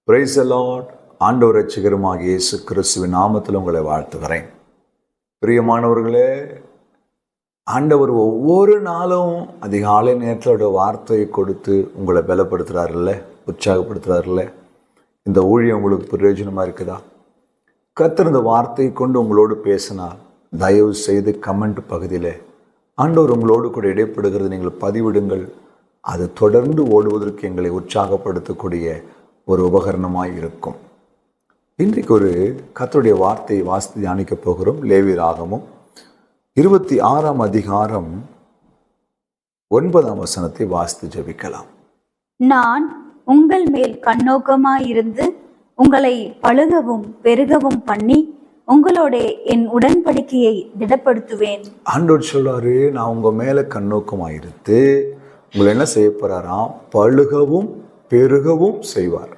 Praise the Lord. ஆண்டவர் இரட்சகருமாகிய இயேசு கிறிஸ்துவின் நாமத்தில் உங்களை வாழ்த்துகிறேன். பிரியமானவர்களே, ஆண்டவர் ஒவ்வொரு நாளும் அதிகாலை நேரத்தோட வார்த்தையை கொடுத்து உங்களை பலப்படுத்துகிறாருல்ல, உற்சாகப்படுத்துகிறாருல்ல. இந்த ஊழியம் உங்களுக்கு பிரயோஜனமாக இருக்குதா? கர்த்தர் இந்த வார்த்தையை கொண்டு உங்களோடு பேசினார். தயவு செய்து கமெண்ட் பகுதியில் ஆண்டவர் உங்களோடு கூட இடைப்படுகிறது நீங்கள் பதிவிடுங்கள். அது தொடர்ந்து ஓடுவதற்கு எங்களை உற்சாகப்படுத்தக்கூடிய ஒரு உபகரணமாக இருக்கும். இன்றைக்கு ஒரு கர்த்தருடைய வார்த்தையை வாசித்து தியானிக்க போகிறோம். லேவியராகமம் 26ஆம் அதிகாரம் 9ஆம் வசனத்தை வாசித்து ஜெபிக்கலாம். நான் உங்கள் மேல் கண்ணோக்கமாயிருந்து உங்களை பழுகவும் பெருகவும் பண்ணி உங்களோட என் உடன்படிக்கையை திடப்படுத்துவேன். ஆண்டவர் சொல்றாரு, நான் உங்க மேல கண்ணோக்கமாயிருந்து உங்களை என்ன செய்ய போறாராம்? பழுகவும் பெருகவும் செய்வார்.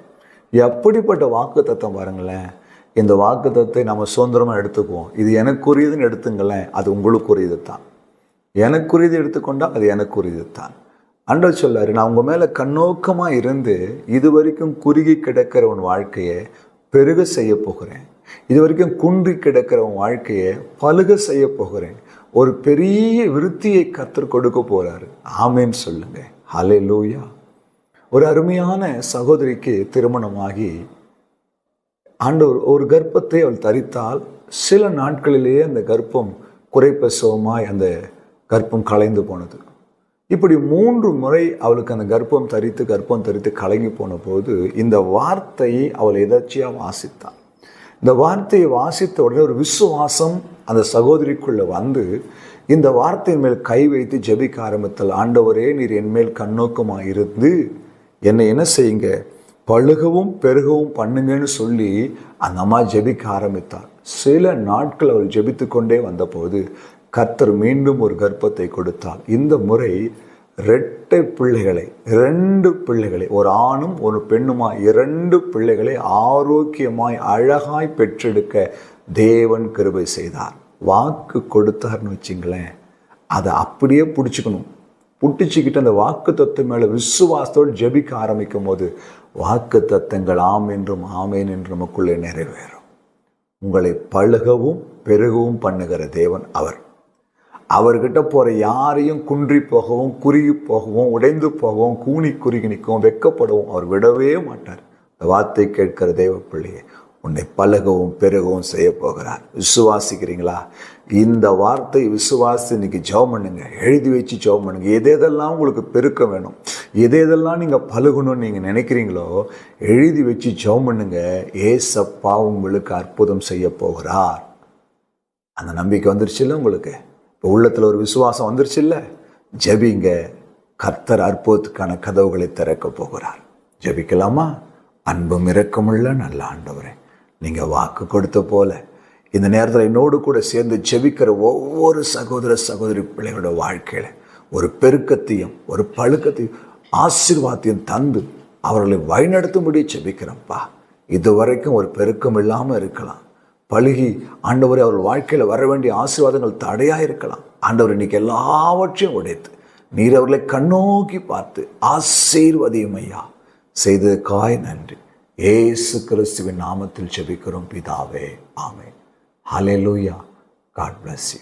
எப்படிப்பட்ட வாக்கு தத்தம் பாருங்களேன். இந்த வாக்கு தத்தை நம்ம சுதந்திரமாக எடுத்துக்குவோம். இது எனக்குரியதுன்னு எடுத்துங்களேன், அது உங்களுக்குரியது தான். எனக்குரியது எடுத்துக்கொண்டால் அது எனக்குரியது தான். ஆண்டவர் சொல்லாரு, நான் உங்கள் மேலே கண்ணோக்கமாக இருந்து இது வரைக்கும் குறுகி கிடக்கிற உன் வாழ்க்கையை பெருக செய்ய போகிறேன். இது வரைக்கும் குன்றி கிடக்கிற உன் வாழ்க்கையை பழுக செய்ய போகிறேன். ஒரு பெரிய விருத்தியை கர்த்தர் கொடுக்க போகிறாரு. ஆமேன்னு சொல்லுங்க. ஹல்லேலூயா. ஒரு அருமையான சகோதரிக்கு திருமணமாகி ஆண்டவர் ஒரு கர்ப்பத்தை அவள் தரித்தால் சில நாட்களிலேயே அந்த கர்ப்பம் குறைப்பிரசவமாய் அந்த கர்ப்பம் கலைந்து போனது. இப்படி 3 முறை அவளுக்கு அந்த கர்ப்பம் தரித்து கலங்கி போன போது இந்த வார்த்தையை அவள் எதர்ச்சியாக வாசித்தாள். இந்த வார்த்தையை வாசித்த உடனே ஒரு விசுவாசம் அந்த சகோதரிக்குள்ள வந்து இந்த வார்த்தையின் மேல் கை வைத்து ஜெபிக்க ஆரம்பித்தாள். ஆண்டவரே, நீர் என் மேல் கண்ணோக்கமாக இருந்து என்னை என்ன செய்யுங்க, பழுகவும் பெருகவும் பண்ணுங்கன்னு சொல்லி அந்த அம்மா ஜெபிக்க ஆரம்பித்தார். சில நாட்கள் அவள் ஜெபித்து கொண்டே வந்தபோது கர்த்தர் மீண்டும் ஒரு கர்ப்பத்தை கொடுத்தாள். இந்த முறை 2 பிள்ளைகளை, ஒரு ஆணும் ஒரு பெண்ணுமாய் 2 பிள்ளைகளை ஆரோக்கியமாய் அழகாய் பெற்றெடுக்க தேவன் கிருபை செய்தார். வாக்கு கொடுத்தார்னு வச்சுங்களேன், அதை அப்படியே பிடிச்சிக்கிட்டு அந்த வாக்கு தத்துவம் மேலே விசுவாசத்தோடு ஜெபிக்க ஆரம்பிக்கும் போது வாக்கு தத்தங்கள் ஆம் என்றும் ஆமேன் என்று நமக்குள்ளே நிறைவேறும். உங்களை பழுகவும் பெருகவும் பண்ணுகிற தேவன் அவர்கிட்ட போகிற யாரையும் குன்றி போகவும் குறுகி போகவும் உடைந்து போகவும் கூனி குறுகி நிற்கவும் வெட்கப்படவும் அவர் விடவே மாட்டார். இந்த வார்த்தை கேட்கிற தேவ பிள்ளையை உன்னை பழகவும் பெருகவும் செய்ய போகிறார். விசுவாசிக்கிறீங்களா? இந்த வார்த்தை விசுவாசி இன்னைக்கு ஜெபம் பண்ணுங்க. எழுதி வச்சு ஜெபம் பண்ணுங்க. எதெல்லாம் உங்களுக்கு பெருக்க வேணும், எதெல்லாம் நீங்கள் பழகணும்னு நீங்கள் நினைக்கிறீங்களோ எழுதி வச்சு ஜெபம் பண்ணுங்க. ஏசப்பா உங்களுக்கு அற்புதம் செய்ய போகிறார். அந்த நம்பிக்கை வந்துருச்சுல்ல உங்களுக்கு? இப்போ உள்ளத்தில் ஒரு விசுவாசம் வந்துருச்சுல்ல? ஜெபிங்க. கர்த்தர் அற்புதத்துக்கான கதவுகளை திறக்க போகிறார். ஜெபிக்கலாமா? அன்பும் இரக்கமுள்ள நல்ல ஆண்டவரே, நீங்கள் வாக்கு கொடுத்த போல இந்த நேரத்தில் என்னோடு கூட சேர்ந்து ஜெபிக்கிற ஒவ்வொரு சகோதரி பிள்ளைகளோட வாழ்க்கையில் ஒரு பெருக்கத்தையும் ஒரு பழுக்கத்தையும் ஆசீர்வாதத்தையும் தந்து அவர்களை வழிநடத்தும்படி ஜெபிக்கிறப்பா. இதுவரைக்கும் ஒரு பெருக்கம் இல்லாமல் இருக்கலாம், பழுகி ஆண்டவரை அவர் வாழ்க்கையில் வர வேண்டிய ஆசீர்வாதங்கள் தடையாக இருக்கலாம். ஆண்டவர் இன்னைக்கு எல்லாவற்றையும் உடைத்து நீர் அவர்களை கண்ணோக்கி பார்த்து ஆசீர்வதியும் ஐயா. செய்ததுக்காய் நன்றி. இயேசு கிறிஸ்துவின் நாமத்தில் ஜெபிக்கிறோம் பிதாவே, amen. Hallelujah. God bless you.